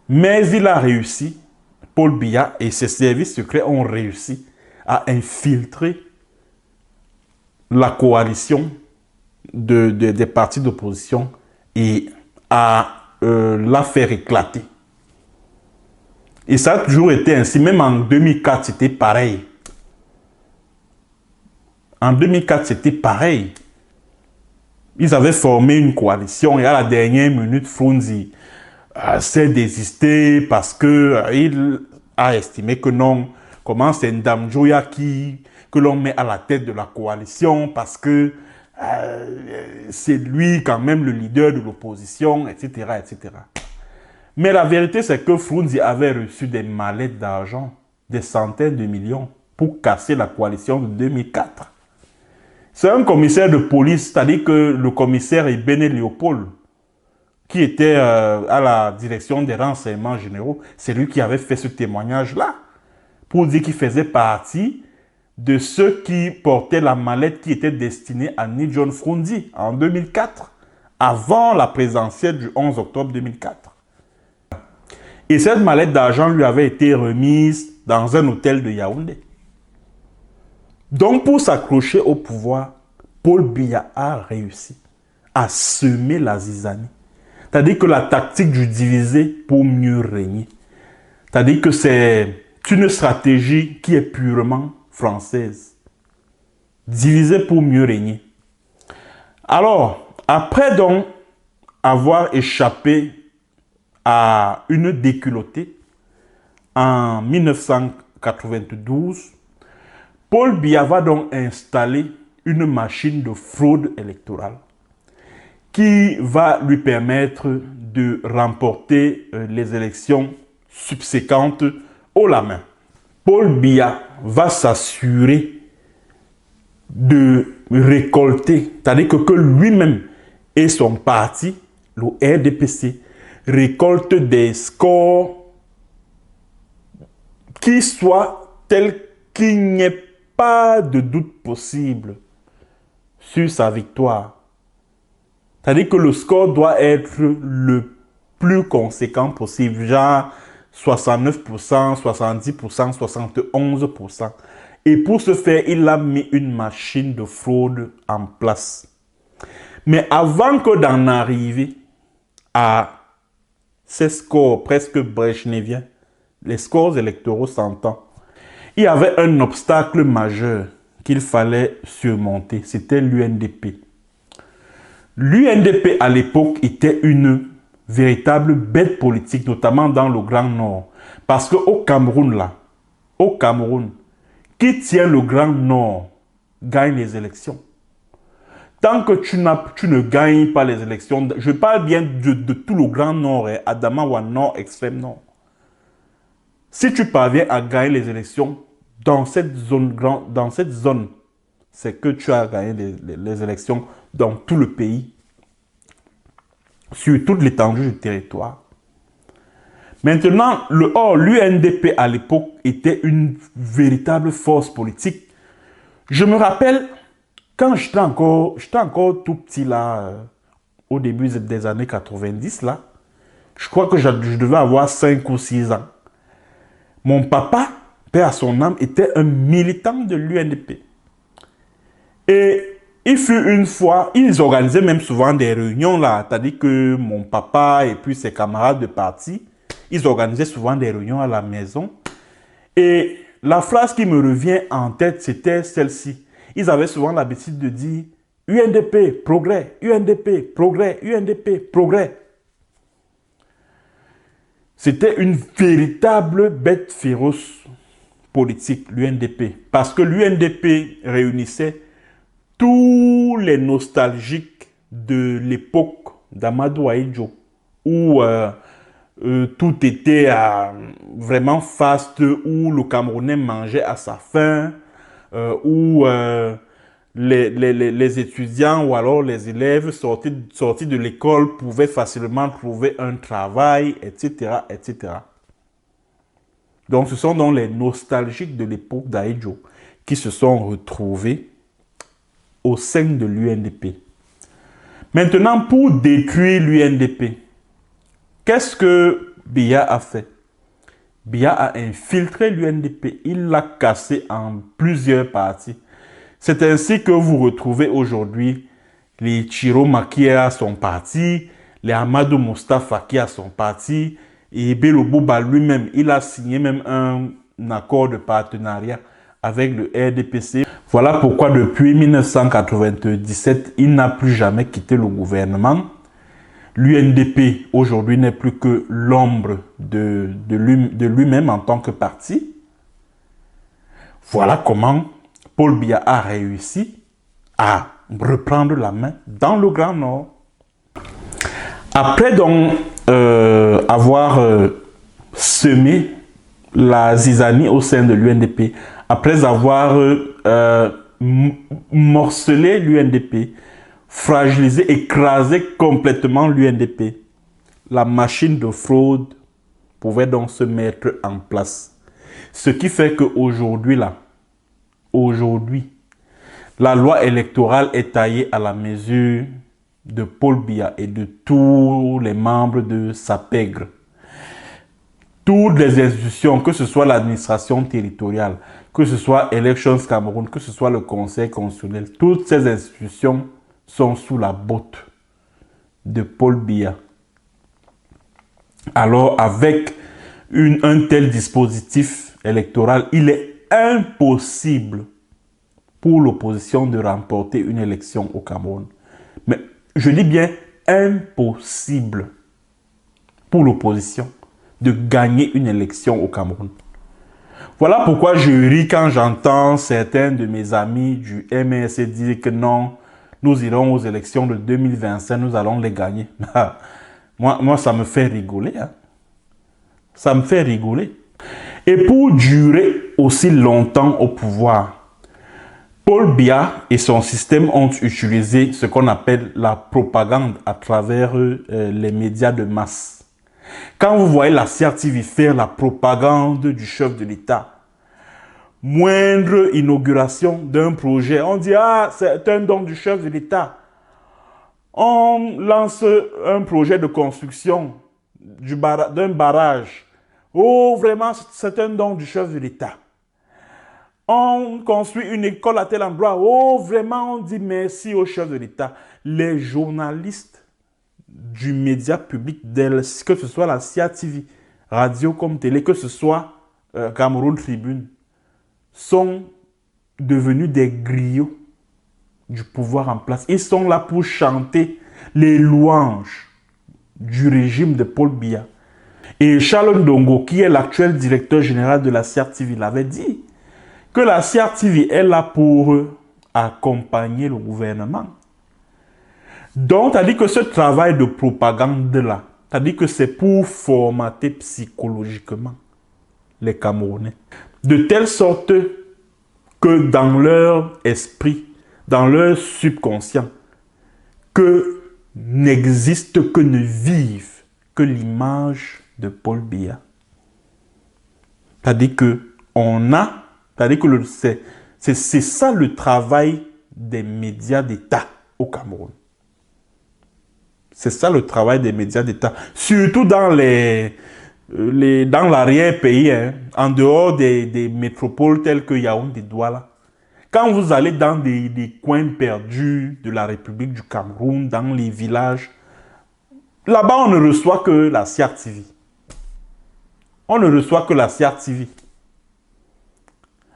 Mais il a réussi, Paul Biya et ses services secrets ont réussi à infiltrer la coalition des partis d'opposition et à la faire éclater. Et ça a toujours été ainsi, même en 2004, c'était pareil. En 2004, c'était pareil. Ils avaient formé une coalition et à la dernière minute, Frunzi s'est désisté parce que il a estimé que non, comment c'est Ndamjoya que l'on met à la tête de la coalition parce que c'est lui quand même le leader de l'opposition, etc., etc. Mais la vérité, c'est que Frunzi avait reçu des mallettes d'argent, des centaines de millions, pour casser la coalition de 2004. C'est un commissaire de police, c'est-à-dire que le commissaire Ebene Léopold, qui était à la direction des renseignements généraux, c'est lui qui avait fait ce témoignage-là, pour dire qu'il faisait partie de ceux qui portaient la mallette qui était destinée à Ni John Frunzi en 2004, avant la présidentielle du 11 octobre 2004. Et cette mallette d'argent lui avait été remise dans un hôtel de Yaoundé. Donc, pour s'accrocher au pouvoir, Paul Biya a réussi à semer la zizanie. C'est-à-dire que la tactique du diviser pour mieux régner. C'est-à-dire que c'est une stratégie qui est purement française. Diviser pour mieux régner. Alors, après donc avoir échappé à une déculottée en 1992, Paul Biya va donc installer une machine de fraude électorale qui va lui permettre de remporter les élections subséquentes haut la main. Paul Biya va s'assurer de récolter, c'est-à-dire que lui-même et son parti, le RDPC, récoltent des scores qui soient tels qu'il n'y ait pas de doute possible sur sa victoire. C'est-à-dire que le score doit être le plus conséquent possible, genre 69%, 70%, 71%. Et pour ce faire, il a mis une machine de fraude en place. Mais avant que d'en arriver à ces scores presque brejneviens, les scores électoraux s'entendent, il y avait un obstacle majeur qu'il fallait surmonter, c'était l'UNDP. L'UNDP à l'époque était une véritable bête politique, notamment dans le Grand Nord. Parce qu'au Cameroun, qui tient le Grand Nord gagne les élections. Tant que tu ne gagnes pas les élections, je parle bien de tout le Grand Nord, Adamawa Nord, extrême Nord. Si tu parviens à gagner les élections dans cette zone, c'est que tu as gagné les élections dans tout le pays, sur toute l'étendue du territoire. Maintenant, l'UNDP à l'époque était une véritable force politique. Je me rappelle, quand j'étais encore tout petit là, au début des années 90 là, je crois que je devais avoir 5 ou 6 ans. Mon papa, paix à son âme, était un militant de l'UNDP. Et il fut une fois, ils organisaient même souvent des réunions là, c'est-à-dire que mon papa et puis ses camarades de parti, ils organisaient souvent des réunions à la maison. Et la phrase qui me revient en tête, c'était celle-ci. Ils avaient souvent l'habitude de dire UNDP, progrès, UNDP, progrès, UNDP, progrès. C'était une véritable bête féroce politique, l'UNDP. Parce que l'UNDP réunissait tous les nostalgiques de l'époque d'Amadou Ahidjo, où tout était vraiment faste, où le Camerounais mangeait à sa faim, où les étudiants ou alors les élèves sortis de l'école pouvaient facilement trouver un travail, etc., etc. Donc, ce sont donc les nostalgiques de l'époque d'Aïdjo qui se sont retrouvés au sein de l'UNDP. Maintenant, pour détruire l'UNDP, qu'est-ce que Biya a fait? Biya a infiltré l'UNDP, il l'a cassé en plusieurs parties. C'est ainsi que vous retrouvez aujourd'hui les Chiroma qui a son parti, les Amadou Mustafa qui a son parti, et Bello Bouba lui-même, il a signé même un accord de partenariat avec le RDPC. Voilà pourquoi depuis 1997, il n'a plus jamais quitté le gouvernement. L'UNDP aujourd'hui n'est plus que l'ombre de lui-même en tant que parti. Voilà comment Paul Biya a réussi à reprendre la main dans le Grand Nord. Après donc avoir semé la zizanie au sein de l'UNDP, après avoir morcelé l'UNDP, fragilisé, écrasé complètement l'UNDP, la machine de fraude pouvait donc se mettre en place. Ce qui fait qu'aujourd'hui, la loi électorale est taillée à la mesure de Paul Biya et de tous les membres de sa pègre. Toutes les institutions, que ce soit l'administration territoriale, que ce soit Elections Cameroun, que ce soit le Conseil constitutionnel, toutes ces institutions sont sous la botte de Paul Biya. Alors, avec un tel dispositif électoral, il est impossible pour l'opposition de remporter une élection au Cameroun. Mais je dis bien impossible pour l'opposition de gagner une élection au Cameroun. Voilà pourquoi je ris quand j'entends certains de mes amis du MRC dire que non, nous irons aux élections de 2025, nous allons les gagner. Moi, ça me fait rigoler. Hein. Ça me fait rigoler. Et pour durer aussi longtemps au pouvoir, Paul Biya et son système ont utilisé ce qu'on appelle la propagande à travers les médias de masse. Quand vous voyez la CRTV faire la propagande du chef de l'État, moindre inauguration d'un projet, on dit « Ah, c'est un don du chef de l'État ». On lance un projet de construction d'un barrage. Oh, vraiment, c'est un don du chef de l'État. On construit une école à tel endroit. Oh, vraiment, on dit merci au chef de l'État. Les journalistes du média public, que ce soit la CRTV, radio comme télé, que ce soit Cameroun Tribune, sont devenus des griots du pouvoir en place. Ils sont là pour chanter les louanges du régime de Paul Biya. Et Charles Ndongo, qui est l'actuel directeur général de la CRTV, l'avait dit que la CRTV est là pour accompagner le gouvernement. Donc, c'est-à-dire que ce travail de propagande-là, c'est-à-dire que c'est pour formater psychologiquement les Camerounais. De telle sorte que dans leur esprit, dans leur subconscient, que n'existe, que ne vive que l'image de Paul Biya. C'est-à-dire que c'est ça le travail des médias d'État au Cameroun. C'est ça le travail des médias d'État. Surtout dans dans l'arrière-pays, hein, en dehors des métropoles telles que Yaoundé, Douala. Quand vous allez dans des coins perdus de la République du Cameroun, dans les villages, là-bas on ne reçoit que la CRTV. On ne reçoit que la CRTV.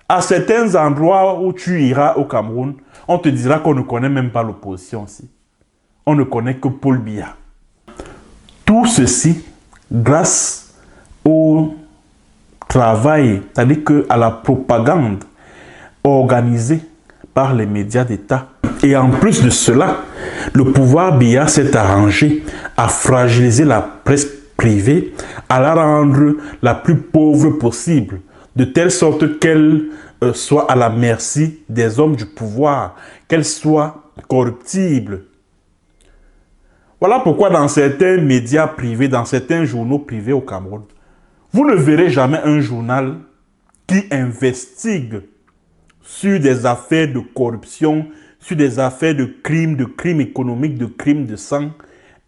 À certains endroits où tu iras au Cameroun, on te dira qu'on ne connaît même pas l'opposition ici. On ne connaît que Paul Biya. Tout ceci grâce au travail, c'est-à-dire à la propagande organisée par les médias d'État. Et en plus de cela, le pouvoir Biya s'est arrangé à fragiliser la presse privée, à la rendre la plus pauvre possible, de telle sorte qu'elle soit à la merci des hommes du pouvoir, qu'elle soit corruptible. Voilà pourquoi dans certains médias privés, dans certains journaux privés au Cameroun, Vous ne verrez jamais un journal qui investigue sur des affaires de corruption, sur des affaires de crimes économiques, de crimes de sang,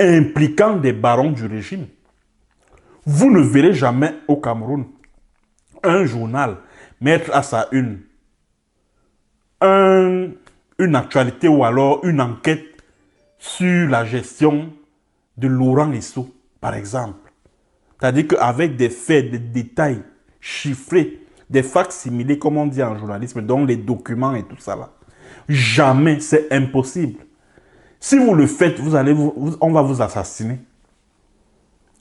impliquant des barons du régime. Vous ne verrez jamais au Cameroun un journal mettre à sa une actualité ou alors une enquête sur la gestion de Laurent Esso, par exemple. C'est-à-dire qu'avec des faits, des détails chiffrés, des facsimilés, comme on dit en journalisme, dont les documents et tout ça là. Jamais, c'est impossible. Si vous le faites, on va vous assassiner.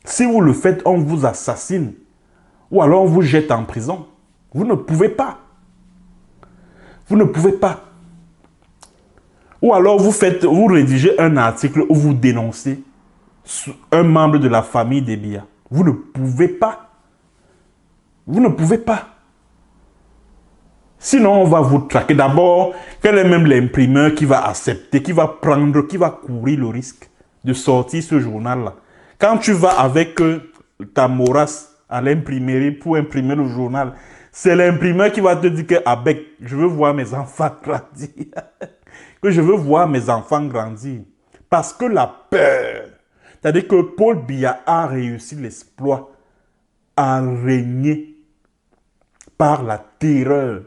Si vous le faites, on vous assassine. Ou alors on vous jette en prison. Vous ne pouvez pas. Vous ne pouvez pas. Ou alors vous rédigez un article où vous dénoncez un membre de la famille des Biya. Vous ne pouvez pas. Vous ne pouvez pas. Sinon, on va vous traquer. D'abord, quel est même l'imprimeur qui va accepter, qui va prendre, qui va courir le risque de sortir ce journal-là? Quand tu vas avec ta morasse à l'imprimerie pour imprimer le journal, c'est l'imprimeur qui va te dire que Abek, je veux voir mes enfants grandir. Que je veux voir mes enfants grandir. Parce que la peur, c'est-à-dire que Paul Biya a réussi l'exploit à régner par la terreur,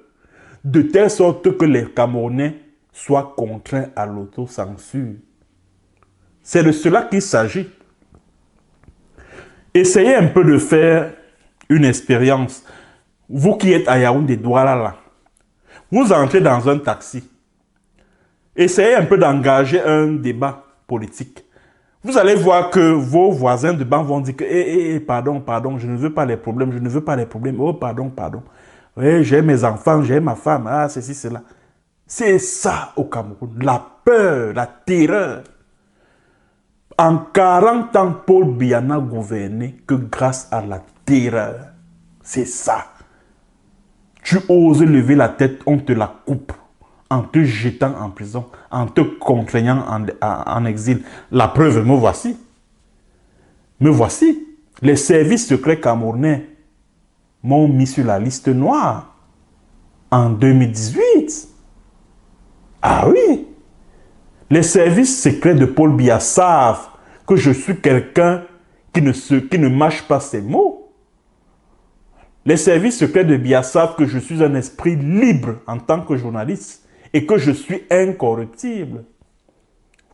de telle sorte que les Camerounais soient contraints à l'autocensure. C'est de cela qu'il s'agit. Essayez un peu de faire une expérience. Vous qui êtes à Yaoundé, Douala, là, vous entrez dans un taxi. Essayez un peu d'engager un débat politique. Vous allez voir que vos voisins de banc vont dire que pardon, je ne veux pas les problèmes, oh, pardon. Oui, j'ai mes enfants, j'ai ma femme, ceci, cela. C'est ça au Cameroun, la peur, la terreur. En 40 ans, Paul Biya n'a gouverné que grâce à la terreur. C'est ça. Tu oses lever la tête, on te la coupe. En te jetant en prison, en te contraignant en exil. La preuve, me voici. Me voici. Les services secrets camerounais m'ont mis sur la liste noire en 2018. Ah oui. Les services secrets de Paul Biya savent que je suis quelqu'un qui ne mâche pas ses mots. Les services secrets de Biya savent que je suis un esprit libre en tant que journaliste et que je suis incorruptible.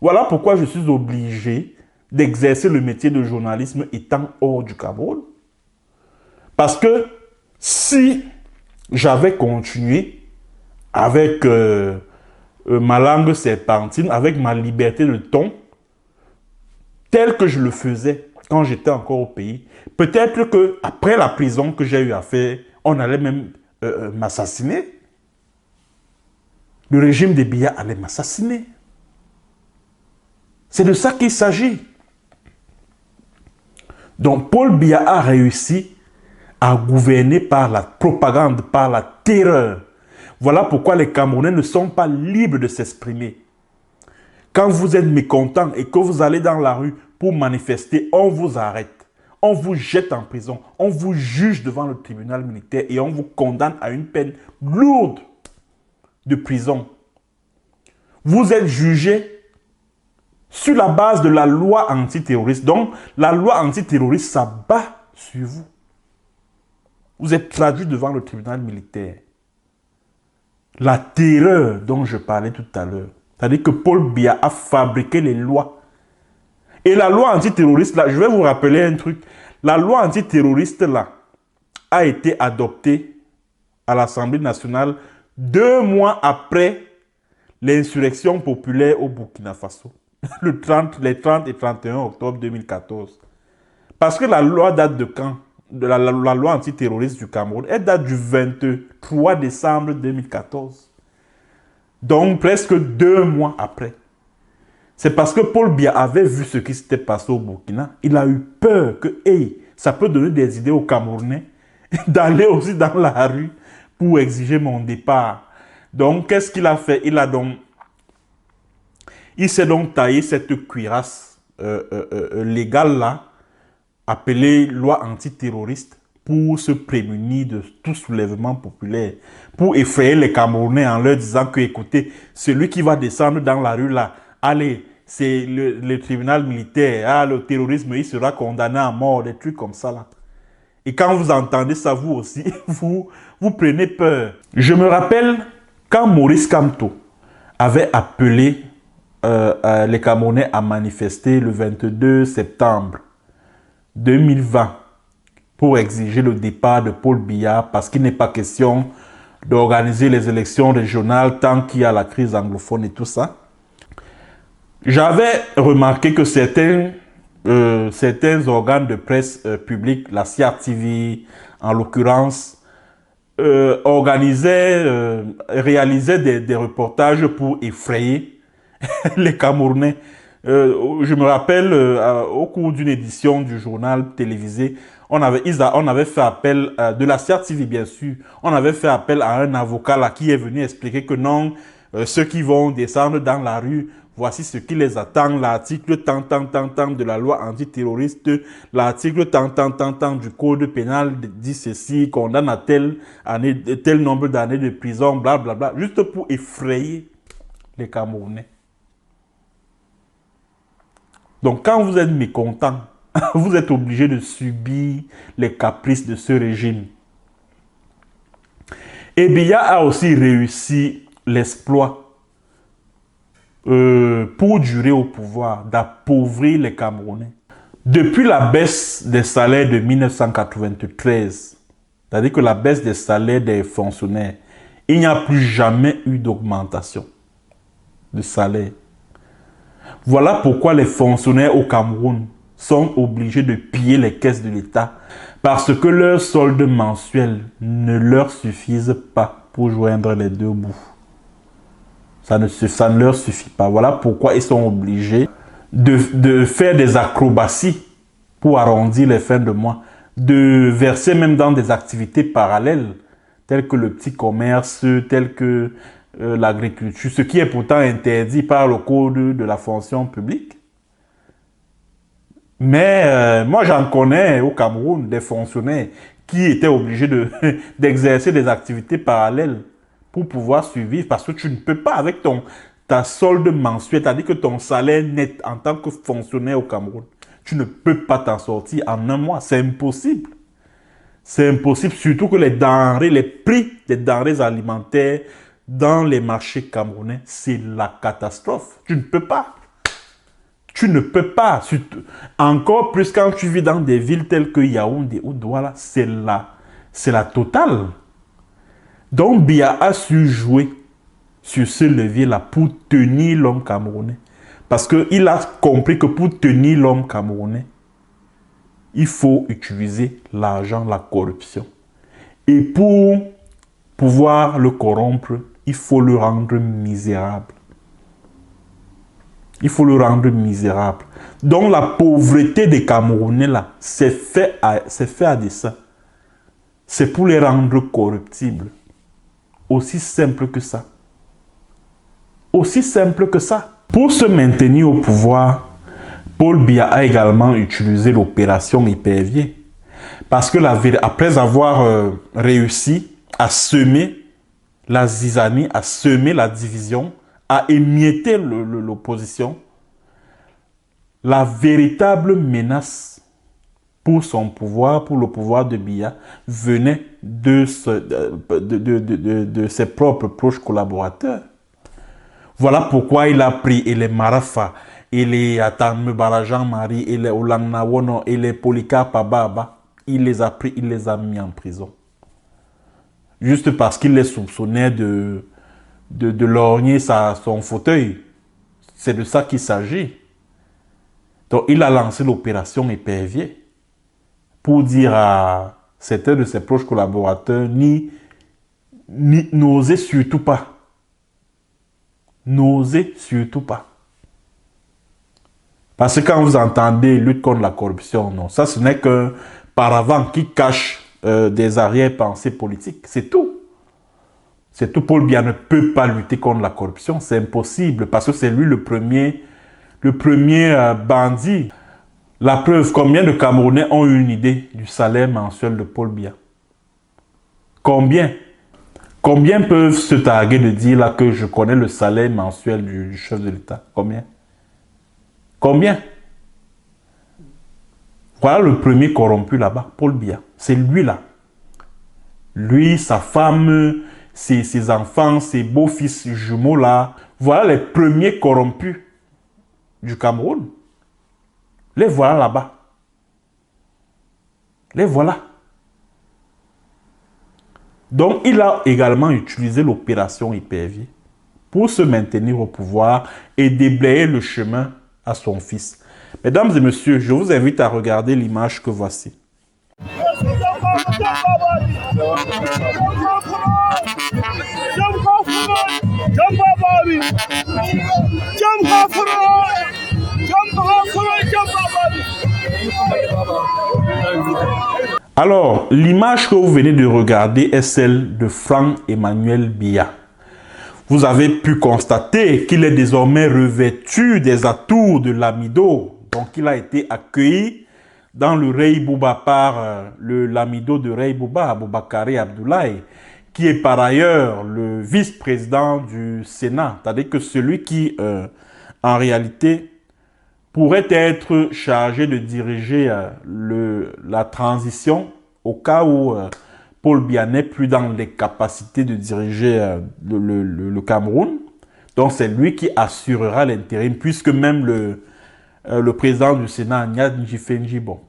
Voilà pourquoi je suis obligé d'exercer le métier de journalisme étant hors du Cameroun. Parce que si j'avais continué avec ma langue serpentine, avec ma liberté de ton, telle que je le faisais quand j'étais encore au pays, peut-être qu'après la prison que j'ai eu à faire, on allait même m'assassiner. Le régime des Biya allait m'assassiner. C'est de ça qu'il s'agit. Donc Paul Biya a réussi à gouverner par la propagande, par la terreur. Voilà pourquoi les Camerounais ne sont pas libres de s'exprimer. Quand vous êtes mécontent et que vous allez dans la rue pour manifester, on vous arrête. On vous jette en prison. On vous juge devant le tribunal militaire et on vous condamne à une peine lourde de prison. Vous êtes jugé sur la base de la loi antiterroriste. Donc, la loi antiterroriste s'abat sur vous. Vous êtes traduit devant le tribunal militaire. La terreur dont je parlais tout à l'heure. C'est-à-dire que Paul Biya a fabriqué les lois. Et la loi antiterroriste, là, je vais vous rappeler un truc. La loi antiterroriste, là, a été adoptée à l'Assemblée nationale 2 mois après l'insurrection populaire au Burkina Faso. Les 30 et 31 octobre 2014. Parce que la loi date de quand? La loi antiterroriste du Cameroun, elle date du 23 décembre 2014. Donc presque 2 mois après. C'est parce que Paul Biya avait vu ce qui s'était passé au Burkina. Il a eu peur que, ça peut donner des idées aux Camerounais d'aller aussi dans la rue pour exiger mon départ. Donc, qu'est-ce qu'il a fait? Il s'est donc taillé cette cuirasse légale là, appelée loi antiterroriste, pour se prémunir de tout soulèvement populaire, pour effrayer les Camerounais en leur disant que, écoutez, celui qui va descendre dans la rue là, allez, c'est le tribunal militaire, ah, le terrorisme, il sera condamné à mort, des trucs comme ça là. Et quand vous entendez ça, vous aussi, vous prenez peur. Je me rappelle quand Maurice Kamto avait appelé les Camerounais à manifester le 22 septembre 2020 pour exiger le départ de Paul Biya parce qu'il n'est pas question d'organiser les élections régionales tant qu'il y a la crise anglophone et tout ça. J'avais remarqué que certains organes de presse publics, la CRTV en l'occurrence, réalisaient des reportages pour effrayer les Camerounais. Je me rappelle, au cours d'une édition du journal télévisé, on avait fait appel, de la CRTV bien sûr, on avait fait appel à un avocat là, qui est venu expliquer que non, ceux qui vont descendre dans la rue, voici ce qui les attend, l'article tant de la loi antiterroriste, l'article tant du code pénal dit ceci, condamne à tel nombre d'années de prison, blablabla, juste pour effrayer les Camerounais. Donc quand vous êtes mécontent, vous êtes obligé de subir les caprices de ce régime. Et Biya a aussi réussi l'exploit pour durer au pouvoir, d'appauvrir les Camerounais. Depuis la baisse des salaires de 1993, c'est-à-dire que la baisse des salaires des fonctionnaires, il n'y a plus jamais eu d'augmentation de salaire. Voilà pourquoi les fonctionnaires au Cameroun sont obligés de piller les caisses de l'État parce que leurs soldes mensuels ne leur suffisent pas pour joindre les deux bouts. Ça ne leur suffit pas. Voilà pourquoi ils sont obligés de faire des acrobaties pour arrondir les fins de mois, de verser même dans des activités parallèles, telles que le petit commerce, telles que l'agriculture, ce qui est pourtant interdit par le code de la fonction publique. Mais moi, j'en connais au Cameroun des fonctionnaires qui étaient obligés d'exercer des activités parallèles pour pouvoir survivre parce que tu ne peux pas avec ta solde mensuelle, c'est-à-dire que ton salaire net en tant que fonctionnaire au Cameroun, tu ne peux pas t'en sortir en un mois. C'est impossible. C'est impossible, surtout que les prix des denrées alimentaires dans les marchés camerounais, c'est la catastrophe. Tu ne peux pas. Tu ne peux pas. Encore plus quand tu vis dans des villes telles que Yaoundé ou Douala, c'est la totale. Donc Biya a su jouer sur ce levier-là pour tenir l'homme camerounais. Parce qu'il a compris que pour tenir l'homme camerounais, il faut utiliser l'argent, la corruption. Et pour pouvoir le corrompre, il faut le rendre misérable. Il faut le rendre misérable. Donc la pauvreté des Camerounais, là, c'est fait à dessein. C'est pour les rendre corruptibles. Aussi simple que ça. Aussi simple que ça. Pour se maintenir au pouvoir, Paul Biya a également utilisé l'opération Épervier. Parce que après avoir réussi à semer la zizanie, à semer la division, à émietter l'opposition, la véritable menace pour son pouvoir, pour le pouvoir de Biya, venait de ses propres proches collaborateurs. Voilà pourquoi il a pris les Marafa, et les Atame Barajan-Marie, et les Olangnawono, et les Polycarpe Ababa. Il les a pris, il les a mis en prison. Juste parce qu'il les soupçonnait de lorgner son fauteuil. C'est de ça qu'il s'agit. Donc il a lancé l'opération Épervier pour dire à certains de ses proches collaborateurs, n'osez surtout pas. N'osez surtout pas. Parce que quand vous entendez lutte contre la corruption, non, ça ce n'est qu'un paravent qui cache des arrière-pensées politiques. C'est tout. C'est tout. Paul Biya ne peut pas lutter contre la corruption. C'est impossible parce que c'est lui le premier bandit. La preuve, combien de Camerounais ont eu une idée du salaire mensuel de Paul Biya? Combien? Combien peuvent se targuer de dire là que je connais le salaire mensuel du chef de l'État? Combien? Combien? Voilà le premier corrompu là-bas, Paul Biya. C'est lui là. Lui, sa femme, ses enfants, ses beaux-fils jumeaux là. Voilà les premiers corrompus du Cameroun. Les voilà là-bas. Les voilà. Donc, il a également utilisé l'opération Hypervier pour se maintenir au pouvoir et déblayer le chemin à son fils. Mesdames et messieurs, je vous invite à regarder l'image que voici. Alors, l'image que vous venez de regarder est celle de Franck-Emmanuel Biya. Vous avez pu constater qu'il est désormais revêtu des atours de l'Amido. Donc, il a été accueilli dans le Rey Bouba par le Lamido de Rey Bouba, Aboubakari Abdoulaye, qui est par ailleurs le vice-président du Sénat. C'est-à-dire que celui qui, en réalité, pourrait être chargé de diriger la transition au cas où Paul Biya n'est plus dans les capacités de diriger le Cameroun. Donc c'est lui qui assurera l'intérim, puisque même le président du Sénat, Agnad Njifenji, bon,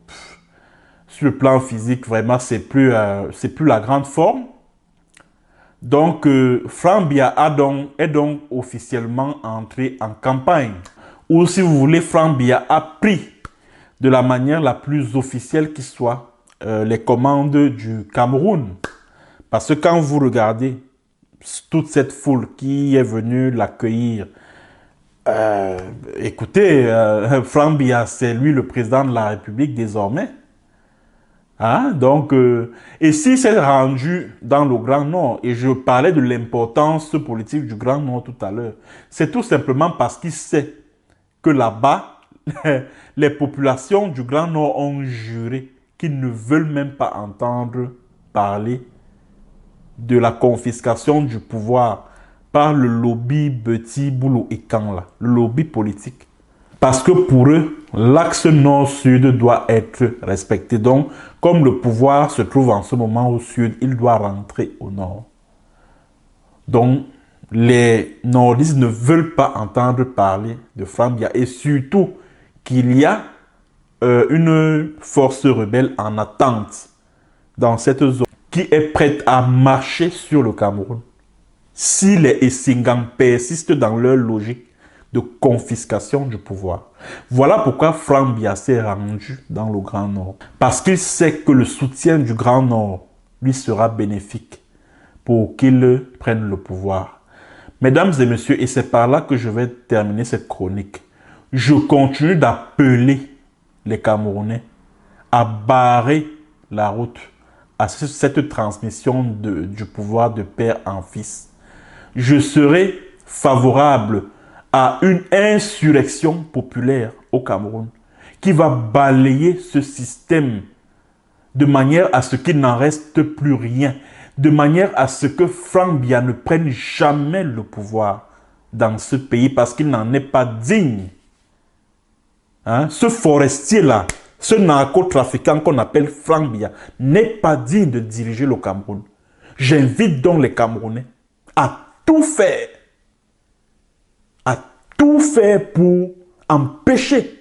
sur le plan physique, vraiment, c'est plus la grande forme. Donc, Franck Biya est donc officiellement entré en campagne. Ou si vous voulez, Franck Biya a pris de la manière la plus officielle qui soit les commandes du Cameroun. Parce que quand vous regardez toute cette foule qui est venue l'accueillir, écoutez, Franck Biya, c'est lui le président de la République désormais. Hein? Donc, et s'il s'est rendu dans le Grand Nord, et je parlais de l'importance politique du Grand Nord tout à l'heure, c'est tout simplement parce qu'il sait que là-bas, les populations du Grand Nord ont juré qu'ils ne veulent même pas entendre parler de la confiscation du pouvoir par le lobby Betty Boulot et Kang, le lobby politique. Parce que pour eux, l'axe nord-sud doit être respecté. Donc, comme le pouvoir se trouve en ce moment au sud, il doit rentrer au nord. Donc, les nordistes ne veulent pas entendre parler de Franck Biya et surtout qu'il y a une force rebelle en attente dans cette zone qui est prête à marcher sur le Cameroun. Si les Essingans persistent dans leur logique de confiscation du pouvoir. Voilà pourquoi Franck Biya s'est rendu dans le Grand Nord. Parce qu'il sait que le soutien du Grand Nord lui sera bénéfique pour qu'il prenne le pouvoir. Mesdames et messieurs, et c'est par là que je vais terminer cette chronique. Je continue d'appeler les Camerounais à barrer la route à cette transmission du pouvoir de père en fils. Je serai favorable à une insurrection populaire au Cameroun qui va balayer ce système de manière à ce qu'il n'en reste plus rien, de manière à ce que Franck Biya ne prenne jamais le pouvoir dans ce pays parce qu'il n'en est pas digne. Hein? Ce forestier-là, ce narcotrafiquant qu'on appelle Franck Biya, n'est pas digne de diriger le Cameroun. J'invite donc les Camerounais à tout faire pour empêcher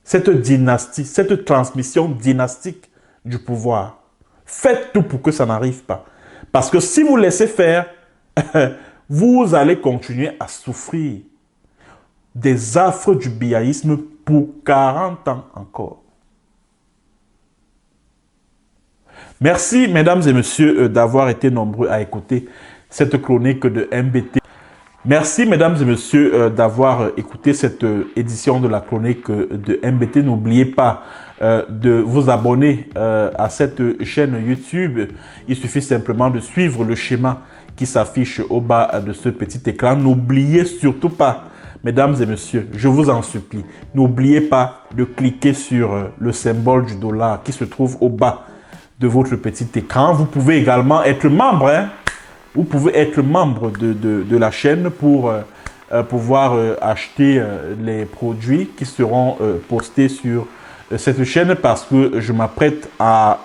cette dynastie, cette transmission dynastique du pouvoir. Faites tout pour que ça n'arrive pas. Parce que si vous laissez faire, vous allez continuer à souffrir des affres du biaïsme pour 40 ans encore. Merci, mesdames et messieurs, d'avoir été nombreux à écouter cette chronique de MBT. Merci, mesdames et messieurs, d'avoir écouté cette édition de la chronique de MBT. N'oubliez pas de vous abonner à cette chaîne YouTube. Il suffit simplement de suivre le schéma qui s'affiche au bas de ce petit écran. N'oubliez surtout pas Mesdames et messieurs, je vous en supplie, n'oubliez pas de cliquer sur le symbole du dollar qui se trouve au bas de votre petit écran. Vous pouvez également être membre, hein. Vous pouvez être membre de la chaîne pour pouvoir acheter les produits qui seront postés sur cette chaîne, parce que je m'apprête à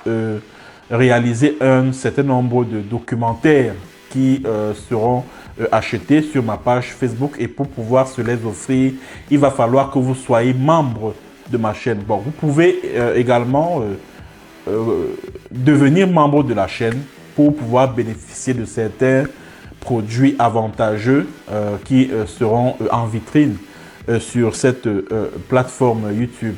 réaliser un certain nombre de documentaires qui seront achetés sur ma page Facebook, et pour pouvoir se les offrir, il va falloir que vous soyez membre de ma chaîne. Bon, vous pouvez également devenir membre de la chaîne pour pouvoir bénéficier de certains produits avantageux qui seront en vitrine sur cette plateforme YouTube.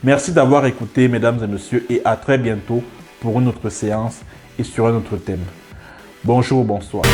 Merci d'avoir écouté, mesdames et messieurs, et à très bientôt pour une autre séance et sur un autre thème. Bonjour, bonsoir.